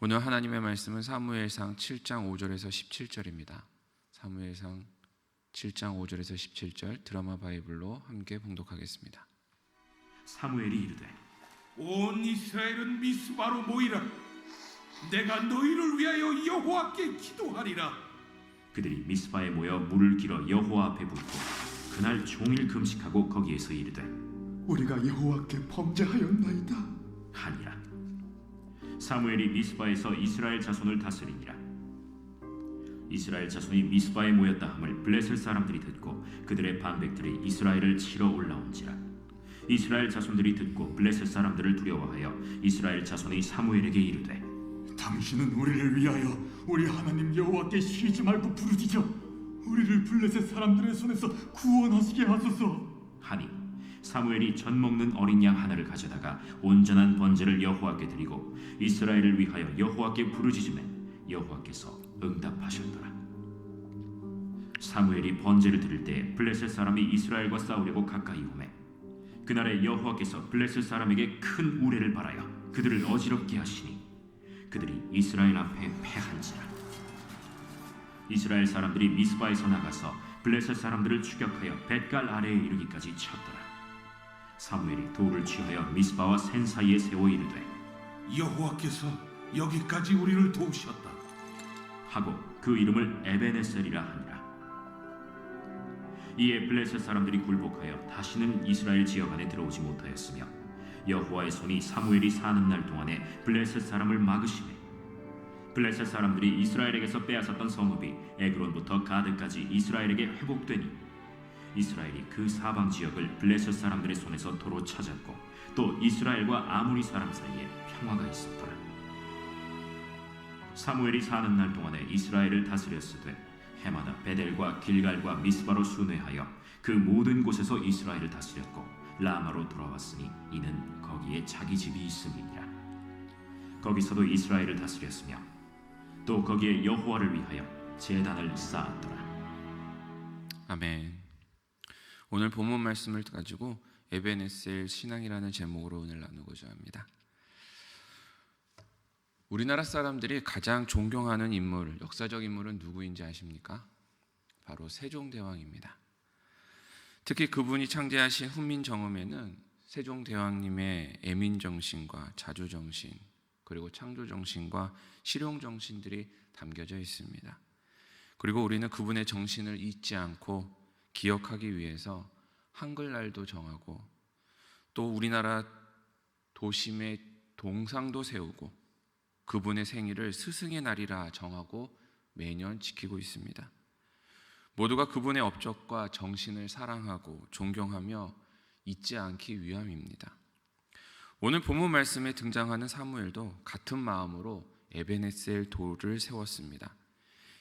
오늘 하나님의 말씀은 사무엘상 7장 5절에서 17절입니다. 사무엘상 7장 5절에서 17절 드라마 바이블로 함께 봉독하겠습니다. 사무엘이 이르되 온 이스라엘은 미스바로 모이라. 내가 너희를 위하여 여호와께 기도하리라. 그들이 미스바에 모여 물을 길어 여호와 앞에 붓고 그날 종일 금식하고 거기에서 이르되 우리가 여호와께 범죄하였나이다 하니라. 사무엘이 미스바에서 이스라엘 자손을 다스리니라. 이스라엘 자손이 미스바에 모였다 함을 블레셋 사람들이 듣고 그들의 방백들이 이스라엘을 치러 올라온지라. 이스라엘 자손들이 듣고 블레셋 사람들을 두려워하여 이스라엘 자손이 사무엘에게 이르되 당신은 우리를 위하여 우리 하나님 여호와께 쉬지 말고 부르짖어 우리를 블레셋 사람들의 손에서 구원하시게 하소서 하니 사무엘이 젖 먹는 어린 양 하나를 가져다가 온전한 번제를 여호와께 드리고 이스라엘을 위하여 여호와께 부르짖으매 여호와께서 응답하셨더라. 사무엘이 번제를 드릴 때 블레셋 사람이 이스라엘과 싸우려고 가까이 오매 그날에 여호와께서 블레셋 사람에게 큰 우레를 발하여 그들을 어지럽게 하시니 그들이 이스라엘 앞에 패한지라. 이스라엘 사람들이 미스바에서 나가서 블레셋 사람들을 추격하여 벳갈 아래에 이르기까지 쳤더라. 사무엘이 돌을 취하여 미스바와 센 사이에 세워 이르되 여호와께서 여기까지 우리를 도우셨다 하고 그 이름을 에베네셀이라 하니라. 이에 블레셋 사람들이 굴복하여 다시는 이스라엘 지역 안에 들어오지 못하였으며 여호와의 손이 사무엘이 사는 날 동안에 블레셋 사람을 막으시매 블레셋 사람들이 이스라엘에게서 빼앗았던 성읍이 에그론부터 가드까지 이스라엘에게 회복되니 이스라엘이 그 사방 지역을 블레셋 사람들의 손에서 도로 찾았고 또 이스라엘과 아무리 사람 사이에 평화가 있었더라. 사무엘이 사는 날 동안에 이스라엘을 다스렸으되 해마다 베델과 길갈과 미스바로 순회하여 그 모든 곳에서 이스라엘을 다스렸고 라마로 돌아왔으니 이는 거기에 자기 집이 있음이니라. 거기서도 이스라엘을 다스렸으며 또 거기에 여호와를 위하여 제단을 쌓았더라. 아멘. 오늘 본문 말씀을 가지고 에베네셀 신앙이라는 제목으로 오늘 나누고자 합니다. 우리나라 사람들이 가장 존경하는 인물, 역사적 인물은 누구인지 아십니까? 바로 세종대왕입니다. 특히 그분이 창제하신 훈민정음에는 세종대왕님의 애민정신과 자주정신, 그리고 창조정신과 실용정신들이 담겨져 있습니다. 그리고 우리는 그분의 정신을 잊지 않고 기억하기 위해서 한글날도 정하고 또 우리나라 도심의 동상도 세우고 그분의 생일을 스승의 날이라 정하고 매년 지키고 있습니다. 모두가 그분의 업적과 정신을 사랑하고 존경하며 잊지 않기 위함입니다. 오늘 본문 말씀에 등장하는 사무엘도 같은 마음으로 에베네셀 돌을 세웠습니다.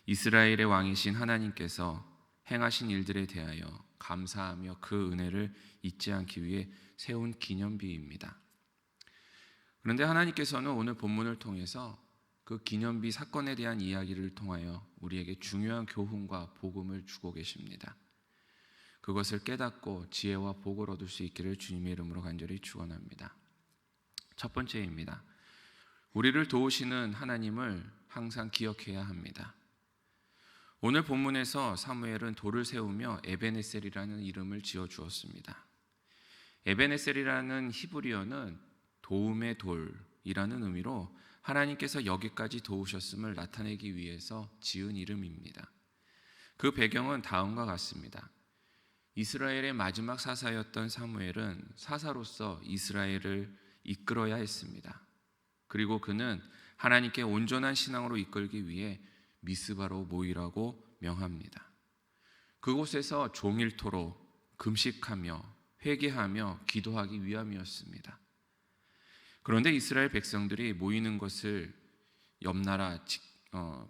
이스라엘의 왕이신 하나님께서 행하신 일들에 대하여 감사하며 그 은혜를 잊지 않기 위해 세운 기념비입니다. 그런데 하나님께서는 오늘 본문을 통해서 그 기념비 사건에 대한 이야기를 통하여 우리에게 중요한 교훈과 복음을 주고 계십니다. 그것을 깨닫고 지혜와 복을 얻을 수 있기를 주님의 이름으로 간절히 축원합니다. 첫 번째입니다. 우리를 도우시는 하나님을 항상 기억해야 합니다. 오늘 본문에서 사무엘은 돌을 세우며 에베네셀이라는 이름을 지어 주었습니다. 에베네셀이라는 히브리어는 도움의 돌이라는 의미로 하나님께서 여기까지 도우셨음을 나타내기 위해서 지은 이름입니다. 그 배경은 다음과 같습니다. 이스라엘의 마지막 사사였던 사무엘은 사사로서 이스라엘을 이끌어야 했습니다. 그리고 그는 하나님께 온전한 신앙으로 이끌기 위해 미스바로 모이라고 명합니다. 그곳에서 종일토록 금식하며 회개하며 기도하기 위함이었습니다. 그런데 이스라엘 백성들이 모이는 것을 옆나라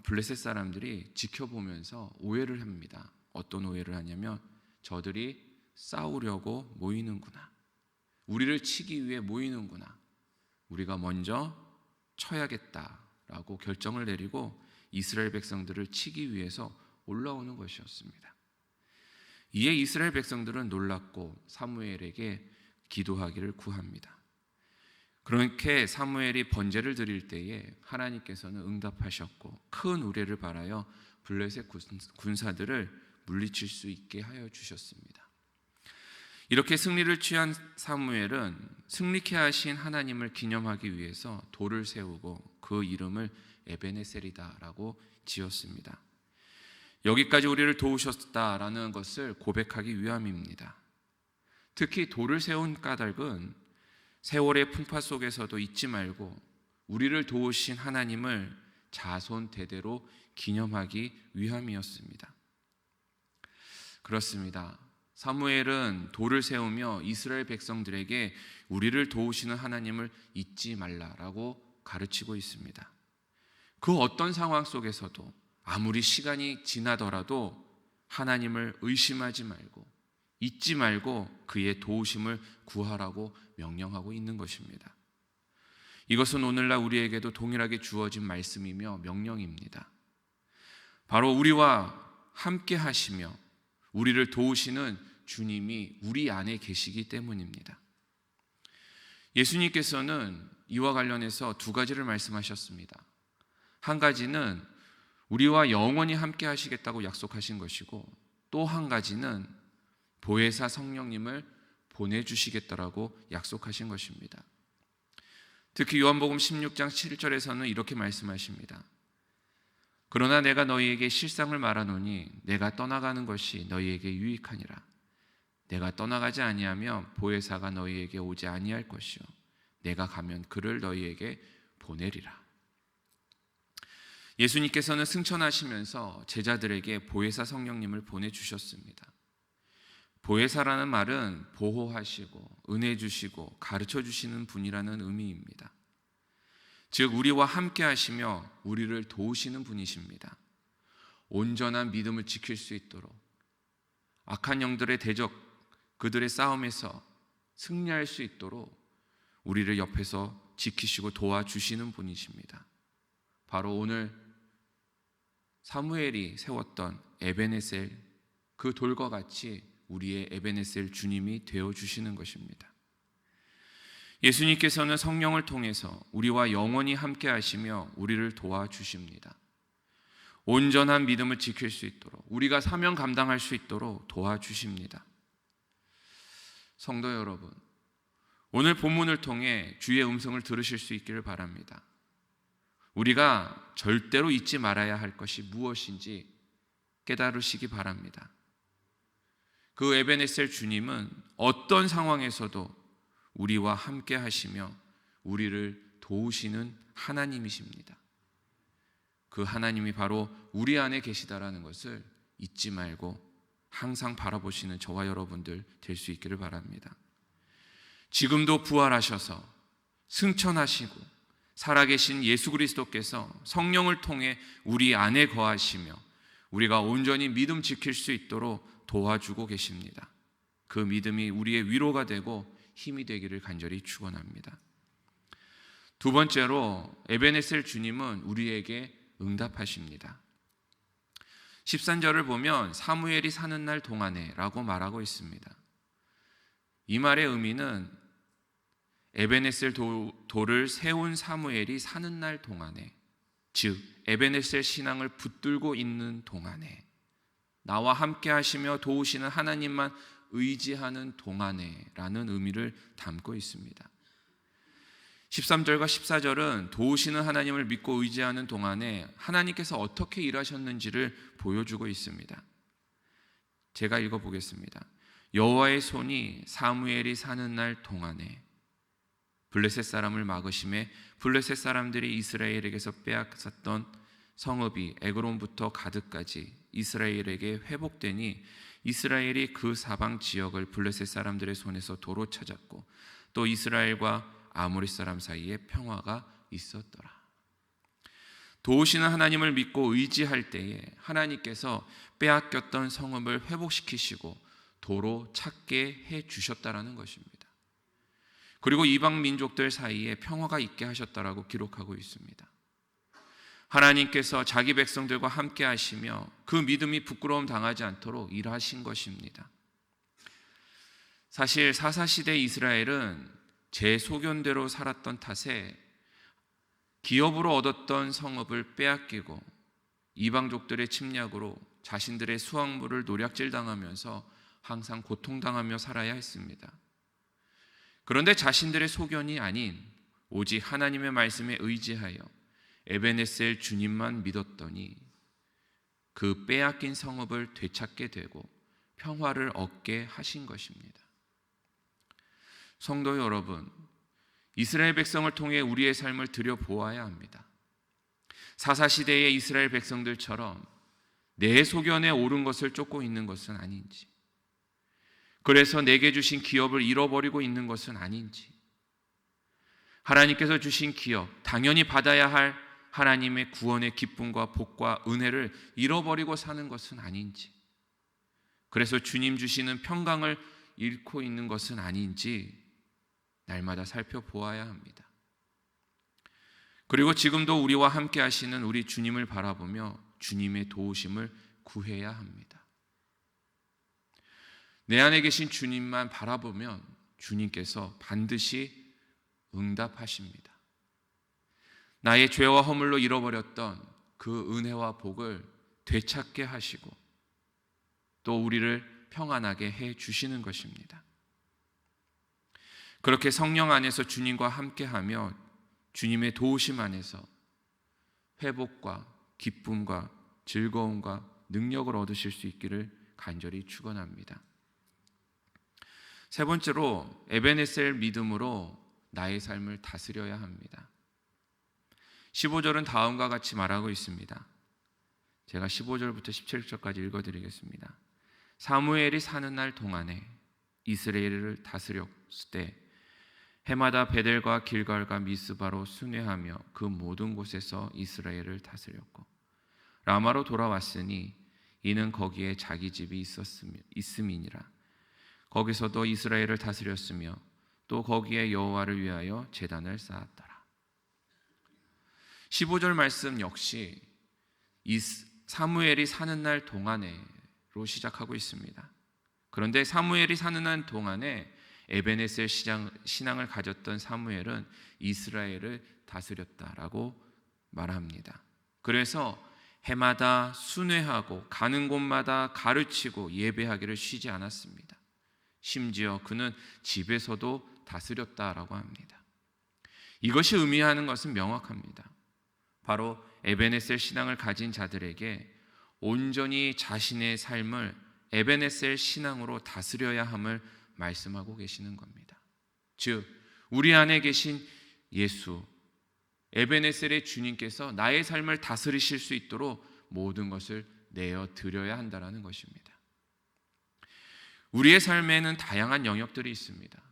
블레셋 사람들이 지켜보면서 오해를 합니다. 어떤 오해를 하냐면 저들이 싸우려고 모이는구나. 우리를 치기 위해 모이는구나. 우리가 먼저 쳐야겠다라고 결정을 내리고 이스라엘 백성들을 치기 위해서 올라오는 것이었습니다. 이에 이스라엘 백성들은 놀랐고 사무엘에게 기도하기를 구합니다. 그렇게 사무엘이 번제를 드릴 때에 하나님께서는 응답하셨고 큰 우레를 발하여 블레셋 군사들을 물리칠 수 있게 하여 주셨습니다. 이렇게 승리를 취한 사무엘은 승리케 하신 하나님을 기념하기 위해서 돌을 세우고 그 이름을 에베네셀이다라고 지었습니다. 여기까지 우리를 도우셨다라는 것을 고백하기 위함입니다. 특히 돌을 세운 까닭은 세월의 풍파 속에서도 잊지 말고 우리를 도우신 하나님을 자손 대대로 기념하기 위함이었습니다. 그렇습니다. 사무엘은 돌을 세우며 이스라엘 백성들에게 우리를 도우시는 하나님을 잊지 말라라고 가르치고 있습니다. 그 어떤 상황 속에서도 아무리 시간이 지나더라도 하나님을 의심하지 말고 잊지 말고 그의 도우심을 구하라고 명령하고 있는 것입니다. 이것은 오늘날 우리에게도 동일하게 주어진 말씀이며 명령입니다. 바로 우리와 함께 하시며 우리를 도우시는 주님이 우리 안에 계시기 때문입니다. 예수님께서는 이와 관련해서 두 가지를 말씀하셨습니다. 한 가지는 우리와 영원히 함께 하시겠다고 약속하신 것이고, 또 한 가지는 보혜사 성령님을 보내주시겠다라고 약속하신 것입니다. 특히 요한복음 16장 7절에서는 이렇게 말씀하십니다. 그러나 내가 너희에게 실상을 말하노니 내가 떠나가는 것이 너희에게 유익하니라. 내가 떠나가지 아니하면 보혜사가 너희에게 오지 아니할 것이요 내가 가면 그를 너희에게 보내리라. 예수님께서는 승천하시면서 제자들에게 보혜사 성령님을 보내주셨습니다. 보혜사라는 말은 보호하시고 은혜 주시고 가르쳐 주시는 분이라는 의미입니다. 즉 우리와 함께 하시며 우리를 도우시는 분이십니다. 온전한 믿음을 지킬 수 있도록 악한 영들의 대적, 그들의 싸움에서 승리할 수 있도록 우리를 옆에서 지키시고 도와주시는 분이십니다. 바로 오늘 사무엘이 세웠던 에베네셀, 그 돌과 같이 우리의 에베네셀 주님이 되어주시는 것입니다. 예수님께서는 성령을 통해서 우리와 영원히 함께 하시며 우리를 도와주십니다. 온전한 믿음을 지킬 수 있도록, 우리가 사명 감당할 수 있도록 도와주십니다. 성도 여러분, 오늘 본문을 통해 주의 음성을 들으실 수 있기를 바랍니다. 우리가 절대로 잊지 말아야 할 것이 무엇인지 깨달으시기 바랍니다. 그 에베네셀 주님은 어떤 상황에서도 우리와 함께 하시며 우리를 도우시는 하나님이십니다. 그 하나님이 바로 우리 안에 계시다라는 것을 잊지 말고 항상 바라보시는 저와 여러분들 될 수 있기를 바랍니다. 지금도 부활하셔서 승천하시고 살아계신 예수 그리스도께서 성령을 통해 우리 안에 거하시며 우리가 온전히 믿음 지킬 수 있도록 도와주고 계십니다. 그 믿음이 우리의 위로가 되고 힘이 되기를 간절히 축원합니다. 두 번째로 에베네셀 주님은 우리에게 응답하십니다. 13절을 보면 사무엘이 사는 날 동안에 라고 말하고 있습니다. 이 말의 의미는 에베네셀 돌을 세운 사무엘이 사는 날 동안에, 즉 에베네셀 신앙을 붙들고 있는 동안에, 나와 함께 하시며 도우시는 하나님만 의지하는 동안에 라는 의미를 담고 있습니다. 13절과 14절은 도우시는 하나님을 믿고 의지하는 동안에 하나님께서 어떻게 일하셨는지를 보여주고 있습니다. 제가 읽어보겠습니다. 여호와의 손이 사무엘이 사는 날 동안에 블레셋 사람을 막으심에 블레셋 사람들이 이스라엘에게서 빼앗았던 성읍이 에그론부터 가드까지 이스라엘에게 회복되니 이스라엘이 그 사방 지역을 블레셋 사람들의 손에서 도로 찾았고 또 이스라엘과 아모리 사람 사이에 평화가 있었더라. 도우시는 하나님을 믿고 의지할 때에 하나님께서 빼앗겼던 성읍을 회복시키시고 도로 찾게 해 주셨다라는 것입니다. 그리고 이방 민족들 사이에 평화가 있게 하셨다라고 기록하고 있습니다. 하나님께서 자기 백성들과 함께 하시며 그 믿음이 부끄러움 당하지 않도록 일하신 것입니다. 사실 사사시대 이스라엘은 제 소견대로 살았던 탓에 기업으로 얻었던 성읍을 빼앗기고 이방족들의 침략으로 자신들의 수확물을 노략질당하면서 항상 고통당하며 살아야 했습니다. 그런데 자신들의 소견이 아닌 오직 하나님의 말씀에 의지하여 에베네셀 주님만 믿었더니 그 빼앗긴 성읍을 되찾게 되고 평화를 얻게 하신 것입니다. 성도 여러분, 이스라엘 백성을 통해 우리의 삶을 들여보아야 합니다. 사사시대의 이스라엘 백성들처럼 내 소견에 옳은 것을 쫓고 있는 것은 아닌지, 그래서 내게 주신 기업을 잃어버리고 있는 것은 아닌지, 하나님께서 주신 기업, 당연히 받아야 할 하나님의 구원의 기쁨과 복과 은혜를 잃어버리고 사는 것은 아닌지, 그래서 주님 주시는 평강을 잃고 있는 것은 아닌지 날마다 살펴보아야 합니다. 그리고 지금도 우리와 함께 하시는 우리 주님을 바라보며 주님의 도우심을 구해야 합니다. 내 안에 계신 주님만 바라보면 주님께서 반드시 응답하십니다. 나의 죄와 허물로 잃어버렸던 그 은혜와 복을 되찾게 하시고 또 우리를 평안하게 해 주시는 것입니다. 그렇게 성령 안에서 주님과 함께하며 주님의 도우심 안에서 회복과 기쁨과 즐거움과 능력을 얻으실 수 있기를 간절히 축원합니다. 세 번째로 에베네셀 믿음으로 나의 삶을 다스려야 합니다. 15절은 다음과 같이 말하고 있습니다. 제가 15절부터 17절까지 읽어드리겠습니다. 사무엘이 사는 날 동안에 이스라엘을 다스렸을 때 해마다 베델과 길갈과 미스바로 순회하며 그 모든 곳에서 이스라엘을 다스렸고 라마로 돌아왔으니 이는 거기에 자기 집이 있음이니라. 거기서도 이스라엘을 다스렸으며 또 거기에 여호와를 위하여 제단을 쌓았더라. 15절 말씀 역시 사무엘이 사는 날 동안에로 시작하고 있습니다. 그런데 사무엘이 사는 날 동안에 에베네셀 신앙을 가졌던 사무엘은 이스라엘을 다스렸다라고 말합니다. 그래서 해마다 순회하고 가는 곳마다 가르치고 예배하기를 쉬지 않았습니다. 심지어 그는 집에서도 다스렸다라고 합니다. 이것이 의미하는 것은 명확합니다. 바로 에베네셀 신앙을 가진 자들에게 온전히 자신의 삶을 에베네셀 신앙으로 다스려야 함을 말씀하고 계시는 겁니다. 즉 우리 안에 계신 예수 에베네셀의 주님께서 나의 삶을 다스리실 수 있도록 모든 것을 내어 드려야 한다는 것입니다. 우리의 삶에는 다양한 영역들이 있습니다.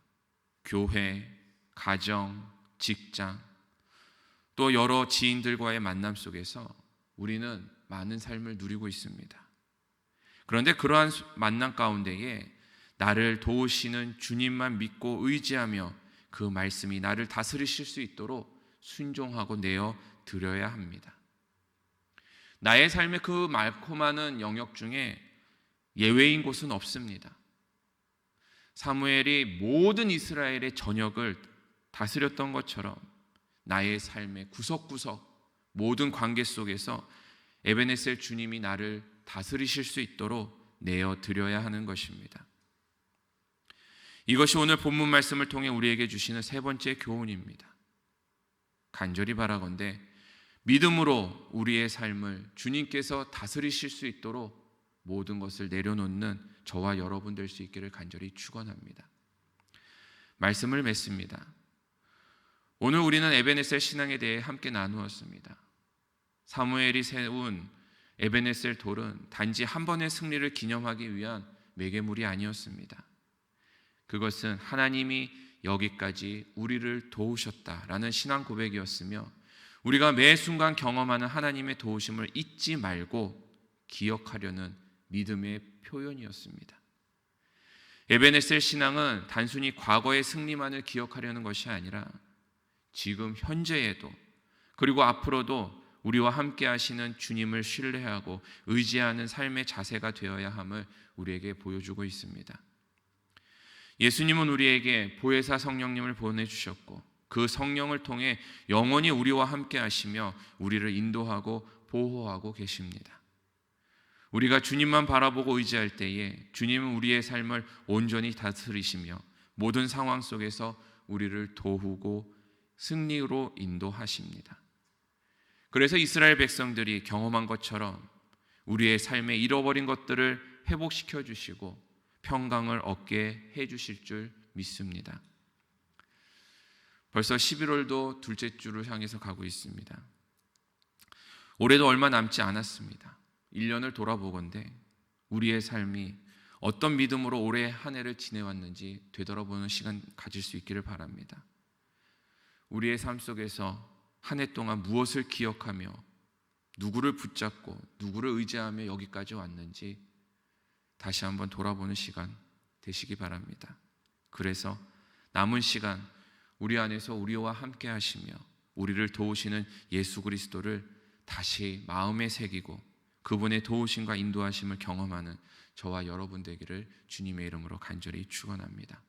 교회, 가정, 직장, 또 여러 지인들과의 만남 속에서 우리는 많은 삶을 누리고 있습니다. 그런데 그러한 만남 가운데에 나를 도우시는 주님만 믿고 의지하며 그 말씀이 나를 다스리실 수 있도록 순종하고 내어 드려야 합니다. 나의 삶의 그 많고 많은 영역 중에 예외인 곳은 없습니다. 사무엘이 모든 이스라엘의 전역을 다스렸던 것처럼 나의 삶의 구석구석 모든 관계 속에서 에베네셀 주님이 나를 다스리실 수 있도록 내어 드려야 하는 것입니다. 이것이 오늘 본문 말씀을 통해 우리에게 주시는 세 번째 교훈입니다. 간절히 바라건대 믿음으로 우리의 삶을 주님께서 다스리실 수 있도록 모든 것을 내려놓는 저와 여러분 될 수 있기를 간절히 축원합니다. 말씀을 맺습니다. 오늘 우리는 에베네셀 신앙에 대해 함께 나누었습니다. 사무엘이 세운 에베네셀 돌은 단지 한 번의 승리를 기념하기 위한 매개물이 아니었습니다. 그것은 하나님이 여기까지 우리를 도우셨다라는 신앙 고백이었으며 우리가 매 순간 경험하는 하나님의 도우심을 잊지 말고 기억하려는 믿음의 표현이었습니다. 에베네셀 신앙은 단순히 과거의 승리만을 기억하려는 것이 아니라 지금 현재에도 그리고 앞으로도 우리와 함께 하시는 주님을 신뢰하고 의지하는 삶의 자세가 되어야 함을 우리에게 보여주고 있습니다. 예수님은 우리에게 보혜사 성령님을 보내주셨고 그 성령을 통해 영원히 우리와 함께 하시며 우리를 인도하고 보호하고 계십니다. 우리가 주님만 바라보고 의지할 때에 주님은 우리의 삶을 온전히 다스리시며 모든 상황 속에서 우리를 도우고 승리로 인도하십니다. 그래서 이스라엘 백성들이 경험한 것처럼 우리의 삶에 잃어버린 것들을 회복시켜 주시고 평강을 얻게 해 주실 줄 믿습니다. 벌써 11월도 둘째 주를 향해서 가고 있습니다. 올해도 얼마 남지 않았습니다. 1년을 돌아보건대 우리의 삶이 어떤 믿음으로 올해 한 해를 지내왔는지 되돌아보는 시간 가질 수 있기를 바랍니다. 우리의 삶 속에서 한 해 동안 무엇을 기억하며 누구를 붙잡고 누구를 의지하며 여기까지 왔는지 다시 한번 돌아보는 시간 되시기 바랍니다. 그래서 남은 시간 우리 안에서 우리와 함께 하시며 우리를 도우시는 예수 그리스도를 다시 마음에 새기고 그분의 도우심과 인도하심을 경험하는 저와 여러분 되기를 주님의 이름으로 간절히 축원합니다.